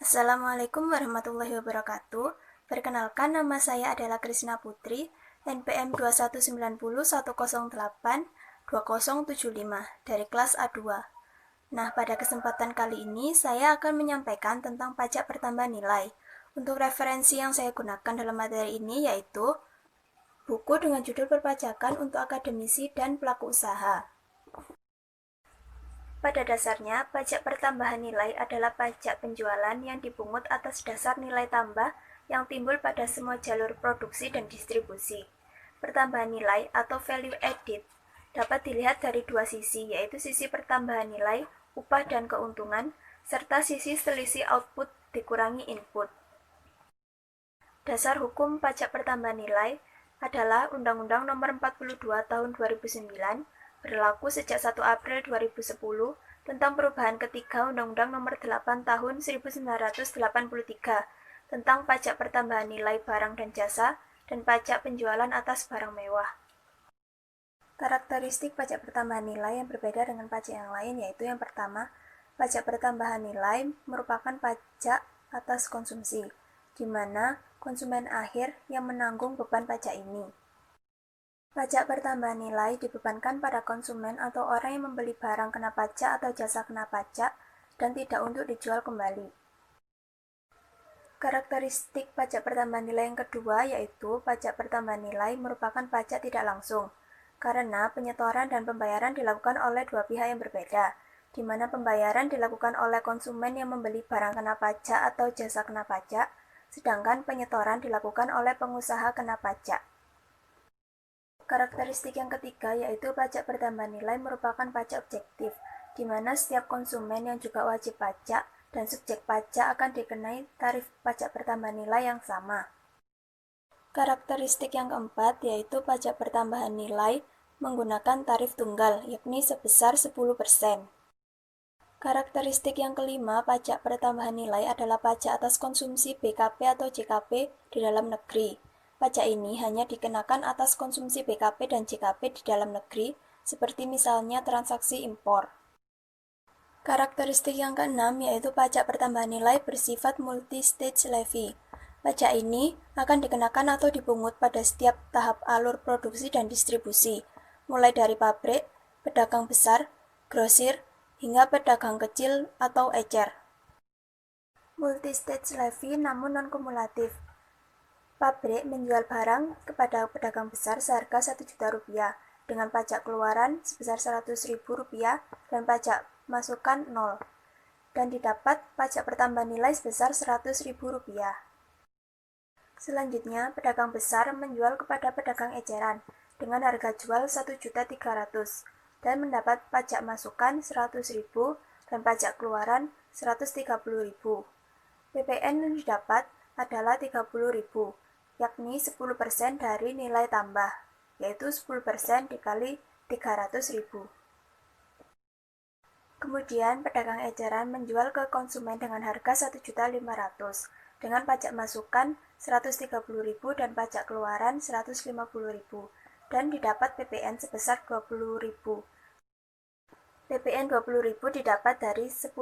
Assalamualaikum warahmatullahi wabarakatuh. Perkenalkan, nama saya adalah Krisna Putri, NPM 21901082075 dari kelas A2. Nah, pada kesempatan kali ini saya akan menyampaikan tentang pajak pertambahan nilai. Untuk referensi yang saya gunakan dalam materi ini yaitu buku dengan judul Perpajakan untuk Akademisi dan Pelaku Usaha. Pada dasarnya, pajak pertambahan nilai adalah pajak penjualan yang dipungut atas dasar nilai tambah yang timbul pada semua jalur produksi dan distribusi. Pertambahan nilai atau value added dapat dilihat dari dua sisi, yaitu sisi pertambahan nilai, upah dan keuntungan, serta sisi selisih output dikurangi input. Dasar hukum pajak pertambahan nilai adalah Undang-Undang Nomor 42 Tahun 2009 berlaku sejak 1 April 2010 tentang perubahan ketiga Undang-Undang Nomor 8 Tahun 1983 tentang pajak pertambahan nilai barang dan jasa dan pajak penjualan atas barang mewah. Karakteristik pajak pertambahan nilai yang berbeda dengan pajak yang lain yaitu yang pertama, pajak pertambahan nilai merupakan pajak atas konsumsi, di mana konsumen akhir yang menanggung beban pajak ini. Pajak pertambahan nilai dibebankan pada konsumen atau orang yang membeli barang kena pajak atau jasa kena pajak dan tidak untuk dijual kembali. Karakteristik pajak pertambahan nilai yang kedua yaitu pajak pertambahan nilai merupakan pajak tidak langsung, karena penyetoran dan pembayaran dilakukan oleh dua pihak yang berbeda, di mana pembayaran dilakukan oleh konsumen yang membeli barang kena pajak atau jasa kena pajak, sedangkan penyetoran dilakukan oleh pengusaha kena pajak. Karakteristik yang ketiga yaitu pajak pertambahan nilai merupakan pajak objektif, di mana setiap konsumen yang juga wajib pajak dan subjek pajak akan dikenai tarif pajak pertambahan nilai yang sama. Karakteristik yang keempat yaitu pajak pertambahan nilai menggunakan tarif tunggal, yakni sebesar 10%. Karakteristik yang kelima, pajak pertambahan nilai adalah pajak atas konsumsi BKP atau JKP di dalam negeri. Pajak ini hanya dikenakan atas konsumsi BKP dan JKP di dalam negeri, seperti misalnya transaksi impor. Karakteristik yang keenam yaitu pajak pertambahan nilai bersifat multi-stage levy. Pajak ini akan dikenakan atau dipungut pada setiap tahap alur produksi dan distribusi, mulai dari pabrik, pedagang besar, grosir, hingga pedagang kecil atau ecer. Multi-stage levy namun non-kumulatif. Pabrik menjual barang kepada pedagang besar seharga Rp1.000.000 dengan pajak keluaran sebesar Rp100.000 dan pajak masukan 0, dan didapat pajak pertambahan nilai sebesar Rp100.000. Selanjutnya, pedagang besar menjual kepada pedagang eceran dengan harga jual Rp1.300.000 dan mendapat pajak masukan Rp100.000 dan pajak keluaran Rp130.000. PPN yang didapat adalah Rp30.000, yakni 10% dari nilai tambah, yaitu 10% dikali Rp300.000. Kemudian, pedagang eceran menjual ke konsumen dengan harga Rp1.500.000 dengan pajak masukan Rp130.000 dan pajak keluaran Rp150.000 dan didapat PPN sebesar Rp20.000. PPN Rp20.000 didapat dari 10%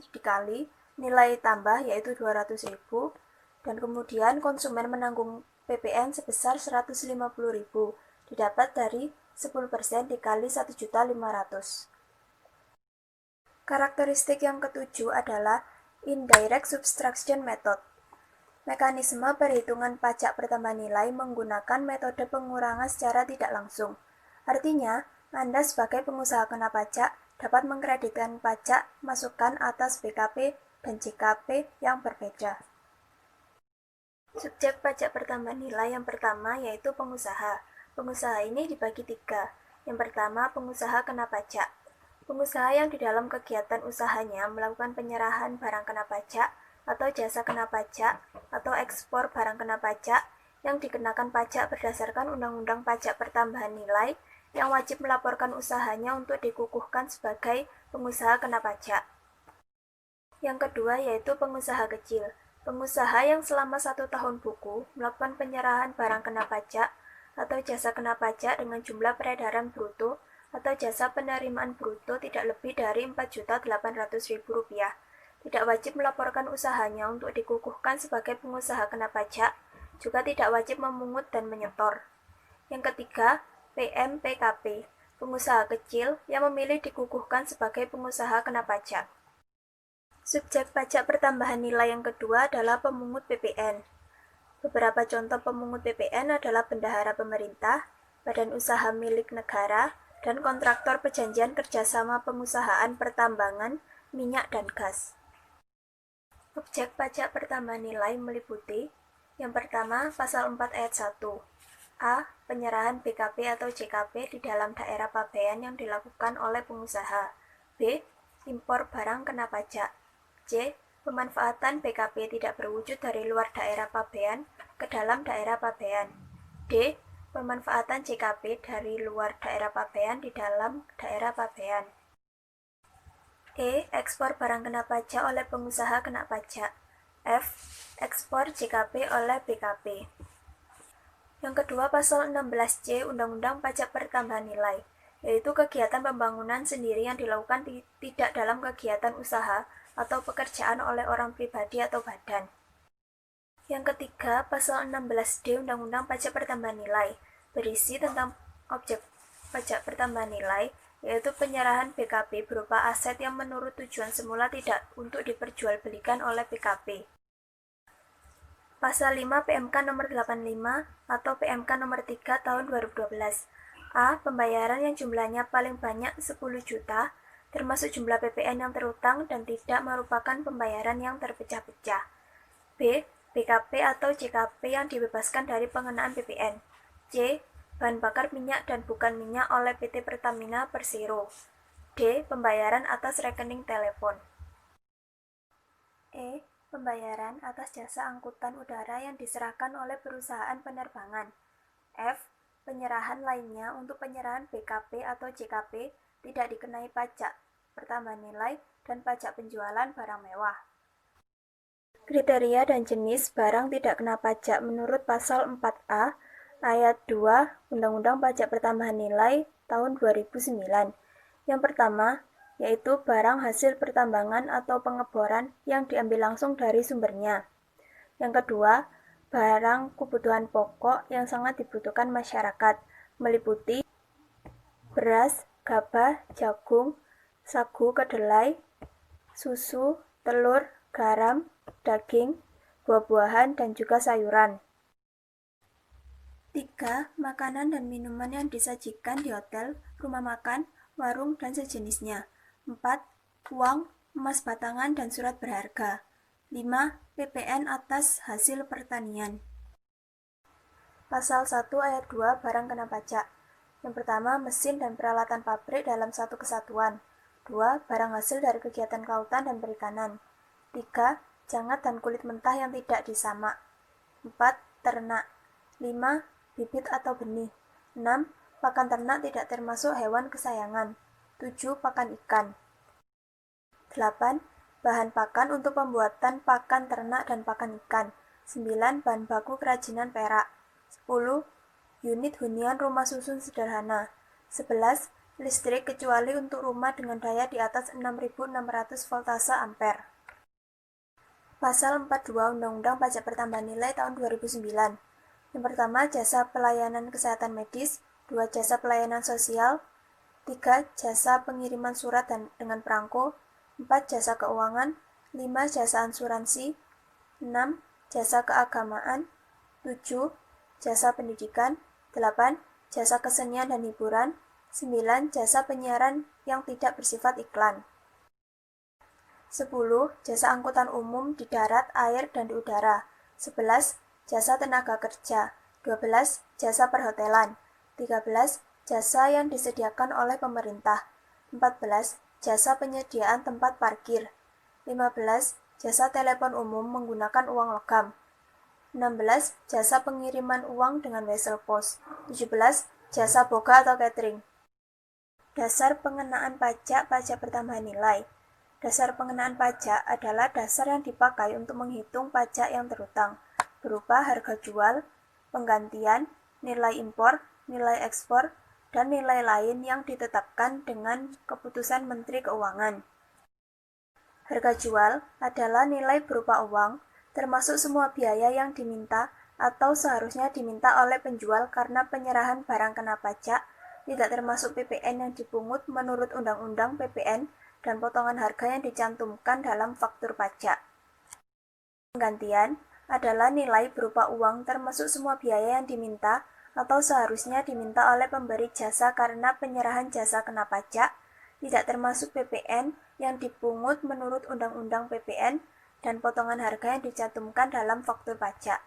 dikali nilai tambah yaitu Rp200.000 dan kemudian konsumen menanggung PPN sebesar Rp150.000 didapat dari 10% dikali Rp1.500.000. Karakteristik yang ketujuh adalah indirect subtraction method. Mekanisme perhitungan pajak pertambahan nilai menggunakan metode pengurangan secara tidak langsung. Artinya, Anda sebagai pengusaha kena pajak dapat mengkreditkan pajak masukan atas BKP dan JKP yang berbeda. Subjek pajak pertambahan nilai yang pertama yaitu pengusaha. Pengusaha ini dibagi tiga. Yang pertama, pengusaha kena pajak. Pengusaha yang di dalam kegiatan usahanya melakukan penyerahan barang kena pajak atau jasa kena pajak atau ekspor barang kena pajak yang dikenakan pajak berdasarkan Undang-Undang Pajak Pertambahan Nilai yang wajib melaporkan usahanya untuk dikukuhkan sebagai pengusaha kena pajak. Yang kedua yaitu pengusaha kecil. Pengusaha yang selama 1 tahun buku melakukan penyerahan barang kena pajak atau jasa kena pajak dengan jumlah peredaran bruto atau jasa penerimaan bruto tidak lebih dari Rp4.800.000 tidak wajib melaporkan usahanya untuk dikukuhkan sebagai pengusaha kena pajak, juga tidak wajib memungut dan menyetor. Yang ketiga, PMPKP, pengusaha kecil yang memilih dikukuhkan sebagai pengusaha kena pajak. Subjek pajak pertambahan nilai yang kedua adalah pemungut PPN. Beberapa contoh pemungut PPN adalah bendahara pemerintah, badan usaha milik negara, dan kontraktor perjanjian kerjasama pengusahaan pertambangan, minyak, dan gas. Objek pajak pertambahan nilai meliputi yang pertama, Pasal 4 Ayat 1. A. Penyerahan BKP atau JKP di dalam daerah pabean yang dilakukan oleh pengusaha. B. Impor barang kena pajak. C. Pemanfaatan BKP tidak berwujud dari luar daerah pabean ke dalam daerah pabean. D. Pemanfaatan JKP dari luar daerah pabean di dalam daerah pabean. E. Ekspor barang kena pajak oleh pengusaha kena pajak. F. Ekspor JKP oleh BKP. Yang kedua, Pasal 16C Undang-Undang Pajak Pertambahan Nilai, yaitu kegiatan pembangunan sendiri yang dilakukan tidak dalam kegiatan usaha atau pekerjaan oleh orang pribadi atau badan. Yang ketiga, Pasal 16D Undang-Undang Pajak Pertambahan Nilai, berisi tentang objek pajak pertambahan nilai, yaitu penyerahan BKP berupa aset yang menurut tujuan semula tidak untuk diperjualbelikan oleh BKP. Pasal 5 PMK nomor 85 atau PMK nomor 3 tahun 2012. A. Pembayaran yang jumlahnya paling banyak 10 juta, termasuk jumlah PPN yang terutang dan tidak merupakan pembayaran yang terpecah-pecah. B. BKP atau JKP yang dibebaskan dari pengenaan PPN. C. Bahan bakar minyak dan bukan minyak oleh PT Pertamina Persero. D. Pembayaran atas rekening telepon. E. Pembayaran atas jasa angkutan udara yang diserahkan oleh perusahaan penerbangan. F. Penyerahan lainnya untuk penyerahan BKP atau JKP tidak dikenai pajak pertambahan nilai dan pajak penjualan barang mewah. Kriteria dan jenis barang tidak kena pajak menurut Pasal 4A Ayat 2 Undang-Undang Pajak Pertambahan Nilai tahun 2009. Yang pertama, yaitu barang hasil pertambangan atau pengeboran yang diambil langsung dari sumbernya. Yang kedua, barang kebutuhan pokok yang sangat dibutuhkan masyarakat, meliputi beras, gabah, jagung, sagu kedelai, susu, telur, garam, daging, buah-buahan, dan juga sayuran. 3. Makanan dan minuman yang disajikan di hotel, rumah makan, warung, dan sejenisnya. 4. Uang, emas batangan, dan surat berharga. 5. PPN atas hasil pertanian. Pasal 1 Ayat 2 Barang kena pajak. Yang pertama, mesin dan peralatan pabrik dalam satu kesatuan. 2. Barang hasil dari kegiatan kelautan dan perikanan. 3. Jangat dan kulit mentah yang tidak disamak. 4. Ternak. 5. Bibit atau benih. 6. Pakan ternak tidak termasuk hewan kesayangan. 7. Pakan ikan. 8. Bahan pakan untuk pembuatan pakan ternak dan pakan ikan. 9. Bahan baku kerajinan perak. 10. Unit hunian rumah susun sederhana. 11. Listrik kecuali untuk rumah dengan daya di atas 6.600 voltase ampere. Pasal 42 Undang-Undang Pajak Pertambahan Nilai tahun 2009. Yang pertama, jasa pelayanan kesehatan medis. 2. Jasa pelayanan sosial. 3. Jasa pengiriman surat dengan perangko. 4. Jasa keuangan. 5. Jasa asuransi. 6. Jasa keagamaan. 7. Jasa pendidikan. 8. Jasa kesenian dan hiburan. 9. Jasa penyiaran yang tidak bersifat iklan. 10. Jasa angkutan umum di darat, air, dan di udara. 11. Jasa tenaga kerja. 12. Jasa perhotelan. 13. Jasa yang disediakan oleh pemerintah. 14. Jasa penyediaan tempat parkir. 15. Jasa telepon umum menggunakan uang logam. 16. Jasa pengiriman uang dengan wesel pos. 17. Jasa boga atau catering. Dasar pengenaan pajak pertambahan nilai. Dasar pengenaan pajak adalah dasar yang dipakai untuk menghitung pajak yang terutang, berupa harga jual, penggantian, nilai impor, nilai ekspor, dan nilai lain yang ditetapkan dengan keputusan Menteri Keuangan. Harga jual adalah nilai berupa uang, termasuk semua biaya yang diminta atau seharusnya diminta oleh penjual karena penyerahan barang kena pajak, tidak termasuk PPN yang dipungut menurut Undang-Undang PPN dan potongan harga yang dicantumkan dalam faktur pajak. Penggantian adalah nilai berupa uang termasuk semua biaya yang diminta atau seharusnya diminta oleh pemberi jasa karena penyerahan jasa kena pajak, tidak termasuk PPN yang dipungut menurut Undang-Undang PPN dan potongan harga yang dicantumkan dalam faktur pajak.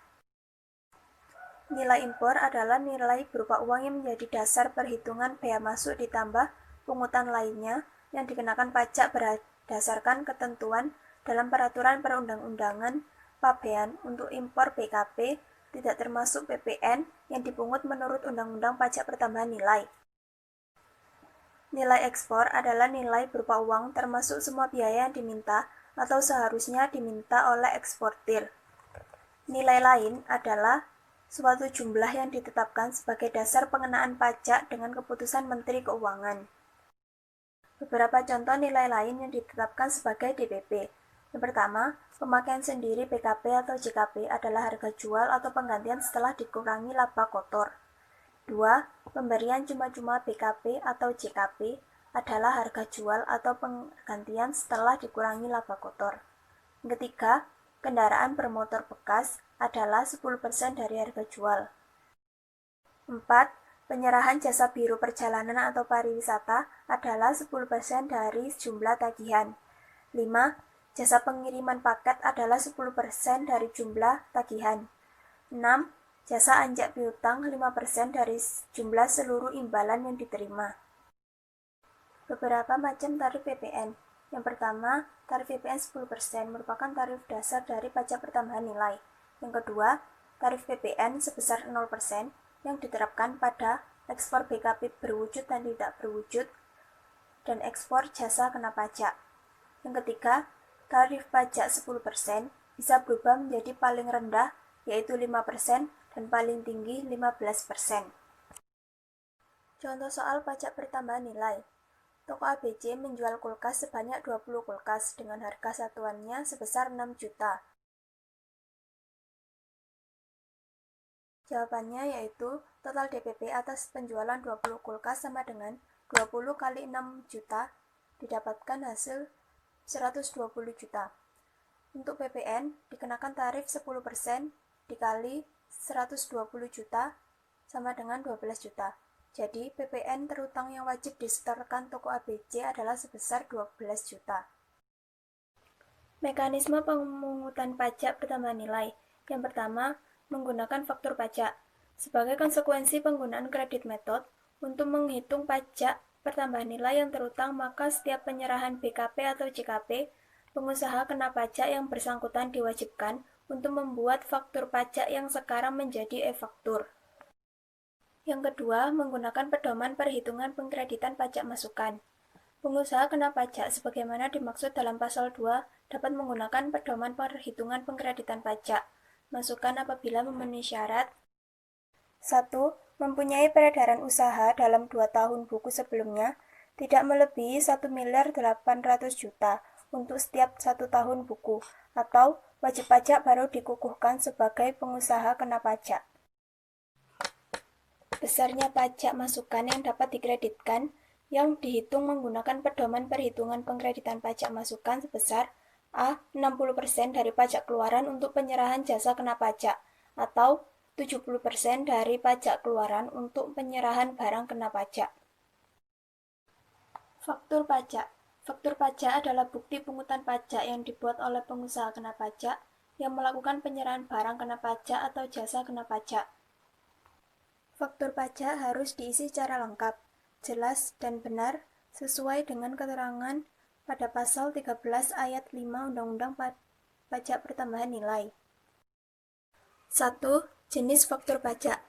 Nilai impor adalah nilai berupa uang yang menjadi dasar perhitungan bea masuk ditambah pungutan lainnya yang dikenakan pajak berdasarkan ketentuan dalam peraturan perundang-undangan pabean untuk impor BKP, tidak termasuk PPN yang dipungut menurut Undang-Undang Pajak Pertambahan Nilai. Nilai ekspor adalah nilai berupa uang termasuk semua biaya yang diminta atau seharusnya diminta oleh eksportir. Nilai lain adalah suatu jumlah yang ditetapkan sebagai dasar pengenaan pajak dengan keputusan Menteri Keuangan. Beberapa contoh nilai lain yang ditetapkan sebagai DPP. Yang pertama, pemakaian sendiri PKP atau JKP adalah harga jual atau penggantian setelah dikurangi laba kotor. 2. Pemberian cuma-cuma BKP atau JKP adalah harga jual atau penggantian setelah dikurangi laba kotor. Yang ketiga, kendaraan bermotor bekas adalah 10% dari harga jual. 4. Penyerahan jasa biro perjalanan atau pariwisata adalah 10% dari jumlah tagihan. 5. Jasa pengiriman paket adalah 10% dari jumlah tagihan. 6. Jasa anjak piutang 5% dari jumlah seluruh imbalan yang diterima. Beberapa macam tarif PPN. Yang pertama, tarif PPN 10% merupakan tarif dasar dari pajak pertambahan nilai. Yang kedua, tarif PPN sebesar 0% yang diterapkan pada ekspor BKP berwujud dan tidak berwujud dan ekspor jasa kena pajak. Yang ketiga, tarif pajak 10% bisa berubah menjadi paling rendah yaitu 5% dan paling tinggi 15%. Contoh soal pajak pertambahan nilai. Toko ABC menjual kulkas sebanyak 20 kulkas dengan harga satuannya sebesar 6 juta. Jawabannya yaitu total DPP atas penjualan 20 kulkas sama dengan 20 kali 6 juta didapatkan hasil 120 juta. Untuk PPN dikenakan tarif 10% dikali 120 juta sama dengan 12 juta. Jadi PPN terutang yang wajib disetorkan toko ABC adalah sebesar 12 juta. Mekanisme pemungutan pajak pertambahan nilai. Yang pertama, menggunakan faktur pajak. Sebagai konsekuensi penggunaan kredit method, untuk menghitung pajak pertambahan nilai yang terutang, maka setiap penyerahan BKP atau JKP, pengusaha kena pajak yang bersangkutan diwajibkan untuk membuat faktur pajak yang sekarang menjadi e-faktur. Yang kedua, menggunakan pedoman perhitungan pengkreditan pajak masukan. Pengusaha kena pajak sebagaimana dimaksud dalam pasal 2 dapat menggunakan pedoman perhitungan pengkreditan pajak masukan apabila memenuhi syarat 1. Mempunyai peredaran usaha dalam 2 tahun buku sebelumnya tidak melebihi 1.800.000.000 untuk setiap 1 tahun buku, atau wajib pajak baru dikukuhkan sebagai pengusaha kena pajak. Besarnya pajak masukan yang dapat dikreditkan yang dihitung menggunakan pedoman perhitungan pengkreditan pajak masukan sebesar A. 60% dari pajak keluaran untuk penyerahan jasa kena pajak, atau 70% dari pajak keluaran untuk penyerahan barang kena pajak. Faktur pajak. Faktur pajak adalah bukti pungutan pajak yang dibuat oleh pengusaha kena pajak yang melakukan penyerahan barang kena pajak atau jasa kena pajak. Faktur pajak harus diisi secara lengkap, jelas, dan benar sesuai dengan keterangan pada pasal 13 ayat 5 Undang-Undang Pajak Pertambahan Nilai. 1. Jenis faktur pajak.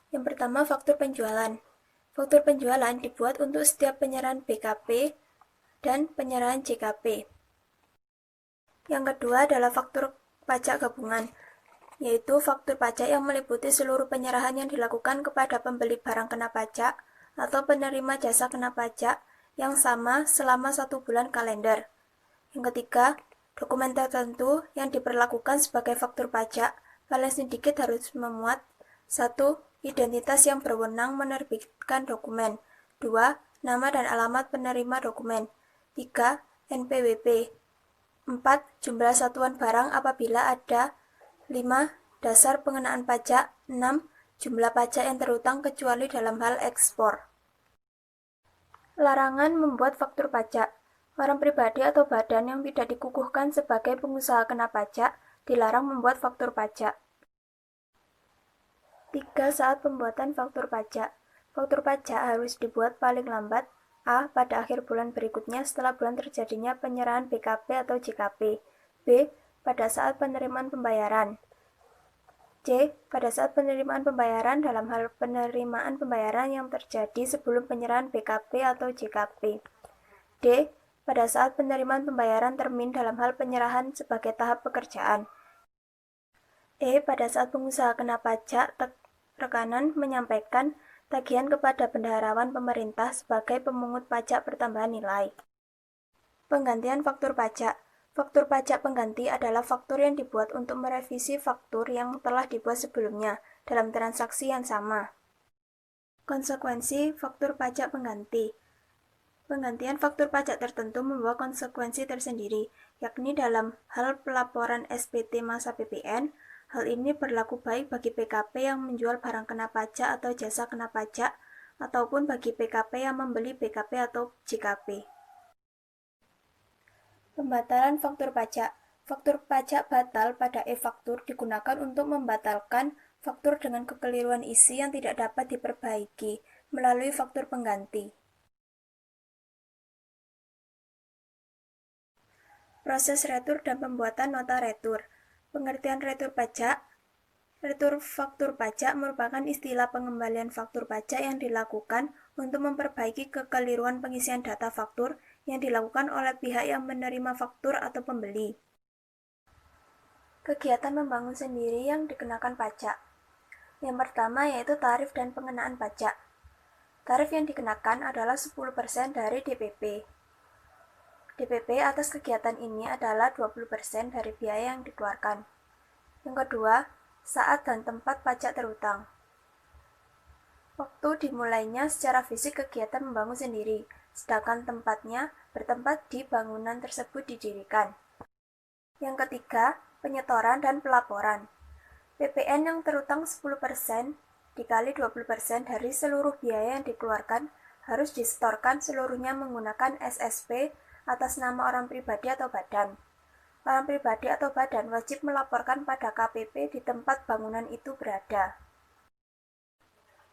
Yang pertama, faktur penjualan. Faktur penjualan dibuat untuk setiap penyerahan BKP dan penyerahan JKP. Yang kedua adalah faktur pajak gabungan, yaitu faktur pajak yang meliputi seluruh penyerahan yang dilakukan kepada pembeli barang kena pajak atau penerima jasa kena pajak yang sama selama 1 bulan kalender. Yang ketiga, dokumen tertentu yang diperlakukan sebagai faktur pajak paling sedikit harus memuat 1. Identitas yang berwenang menerbitkan dokumen. 2. Nama dan alamat penerima dokumen. 3. NPWP. 4. Jumlah satuan barang apabila ada. 5. Dasar pengenaan pajak. 6. Jumlah pajak yang terhutang kecuali dalam hal ekspor. Larangan membuat faktur pajak. Orang pribadi atau badan yang tidak dikukuhkan sebagai pengusaha kena pajak dilarang membuat faktur pajak. 3. Saat pembuatan faktur pajak. Faktur pajak harus dibuat paling lambat A. Pada akhir bulan berikutnya setelah bulan terjadinya penyerahan BKP atau JKP. B. Pada saat penerimaan pembayaran. C. Pada saat penerimaan pembayaran dalam hal penerimaan pembayaran yang terjadi sebelum penyerahan BKP atau JKP. D. Pada saat penerimaan pembayaran termin dalam hal penyerahan sebagai tahap pekerjaan. E. Pada saat pengusaha kena pajak rekanan menyampaikan tagihan kepada bendaharawan pemerintah sebagai pemungut pajak pertambahan nilai. Penggantian faktur pajak. Faktur pajak pengganti adalah faktur yang dibuat untuk merevisi faktur yang telah dibuat sebelumnya dalam transaksi yang sama. Konsekuensi faktur pajak pengganti. Penggantian faktur pajak tertentu membawa konsekuensi tersendiri, yakni dalam hal pelaporan SPT masa PPN. Hal ini berlaku baik bagi PKP yang menjual barang kena pajak atau jasa kena pajak, ataupun bagi PKP yang membeli BKP atau JKP. Pembatalan faktur pajak. Faktur pajak batal pada e-faktur digunakan untuk membatalkan faktur dengan kekeliruan isi yang tidak dapat diperbaiki melalui faktur pengganti. Proses retur dan pembuatan nota retur. Pengertian retur pajak. Retur faktur pajak merupakan istilah pengembalian faktur pajak yang dilakukan untuk memperbaiki kekeliruan pengisian data faktur yang dilakukan oleh pihak yang menerima faktur atau pembeli. Kegiatan membangun sendiri yang dikenakan pajak. Yang pertama yaitu tarif dan pengenaan pajak. Tarif yang dikenakan adalah 10% dari DPP. DPP atas kegiatan ini adalah 20% dari biaya yang dikeluarkan. Yang kedua, saat dan tempat pajak terhutang. Waktu dimulainya secara fisik kegiatan membangun sendiri, sedangkan tempatnya bertempat di bangunan tersebut didirikan. Yang ketiga, penyetoran dan pelaporan. PPN yang terhutang 10% dikali 20% dari seluruh biaya yang dikeluarkan harus disetorkan seluruhnya menggunakan SSP atas nama orang pribadi atau badan. Orang pribadi atau badan wajib melaporkan pada KPP di tempat bangunan itu berada.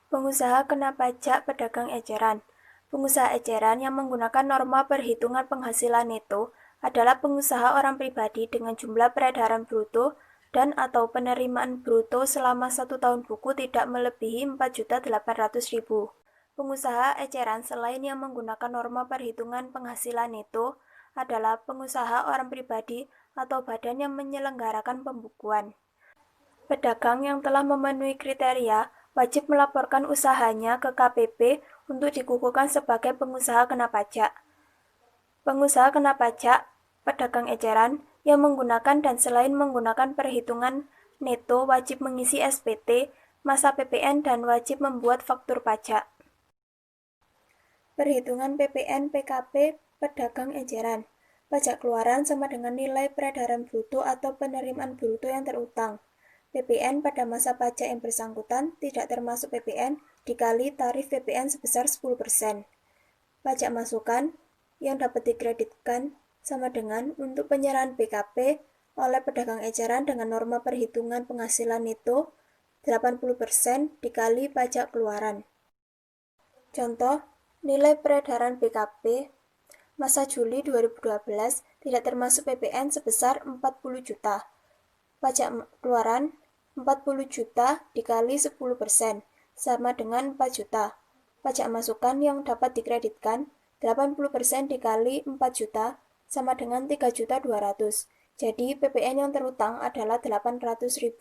Pengusaha kena pajak pedagang eceran. Pengusaha eceran yang menggunakan norma perhitungan penghasilan neto adalah pengusaha orang pribadi dengan jumlah peredaran bruto dan atau penerimaan bruto selama 1 tahun buku tidak melebihi 4.800.000. Pengusaha eceran selain yang menggunakan norma perhitungan penghasilan neto adalah pengusaha orang pribadi atau badan yang menyelenggarakan pembukuan. Pedagang yang telah memenuhi kriteria wajib melaporkan usahanya ke KPP untuk dikukuhkan sebagai pengusaha kena pajak. Pengusaha kena pajak, pedagang eceran yang menggunakan dan selain menggunakan perhitungan neto wajib mengisi SPT, masa PPN dan wajib membuat faktur pajak. Perhitungan PPN PKP pedagang eceran. Pajak keluaran sama dengan nilai peredaran bruto atau penerimaan bruto yang terutang. PPN pada masa pajak yang bersangkutan tidak termasuk PPN dikali tarif PPN sebesar 10%. Pajak masukan yang dapat dikreditkan sama dengan untuk penyerahan BKP oleh pedagang eceran dengan norma perhitungan penghasilan neto 80% dikali pajak keluaran. Contoh, nilai peredaran BKP masa Juli 2012 tidak termasuk PPN sebesar 40 juta. Pajak keluaran 40 juta dikali 10% sama dengan 4 juta. Pajak masukan yang dapat dikreditkan 80% dikali 4 juta sama dengan 3.200.000. Jadi PPN yang terutang adalah Rp800.000.